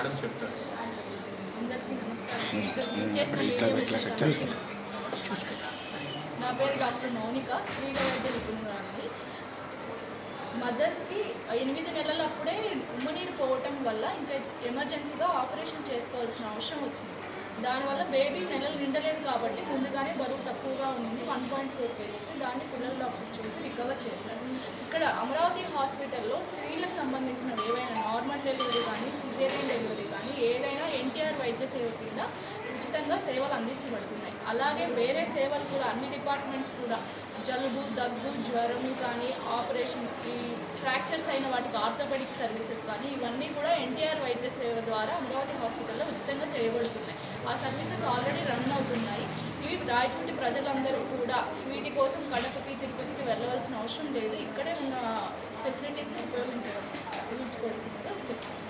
Madam చెప్తారు. అందరికీ నమస్కారం. నా పేరు డాక్టర్ మౌనిక, స్త్రీల వైద్య నిపుణురాలిని. మదర్కి 8 నెలలప్పుడే ఉమ్మనీరు పోవటం వల్ల ఇంకా ఎమర్జెన్సీగా ఆపరేషన్ చేసుకోవాల్సిన అవసరం వచ్చింది. దానివల్ల బేబీ నెలలు నిండలేదు కాబట్టి ముందుగానే బరువు తక్కువగా ఉంది, 1.4 kgs. దాన్ని పిల్లల డాక్టర్ చూసి రికవర్ చేశారు. ఇక్కడ అమరావతి హాస్పిటల్లో స్త్రీలకు సంబంధించిన ఏవైనా నార్మల్ డెలివరీ కానీ, సిజేరియన్ డెలివరీ కానీ ఏదైనా ఎన్టీఆర్ వైద్య సేవ కింద ఉచితంగా సేవలు అందించబడుతున్నాయి. అలాగే వేరే సేవలు కూడా అన్ని డిపార్ట్మెంట్స్ కూడా జలుబు, దగ్గు, జ్వరము కానీ, ఆపరేషన్, ఈ ఫ్రాక్చర్స్ అయిన వాటికి ఆర్థోపెడిక్ సర్వీసెస్ కానీ ఇవన్నీ కూడా ఎన్టీఆర్ వైద్య సేవ ద్వారా అమరావతి హాస్పిటల్లో ఉచితంగా చేయబడుతున్నాయి. ఆ సర్వీసెస్ ఆల్రెడీ రన్ అవుతున్నాయి. ఇవి రాయచోటి ప్రజలందరూ కూడా వీటి కోసం కడపకి, తిరుపతికి వెళ్ళవలసిన అవసరం లేదు. ఇక్కడే ఉన్న ఫెసిలిటీస్ని ఉపయోగించుకోవాల్సిందిగా చెప్తాను.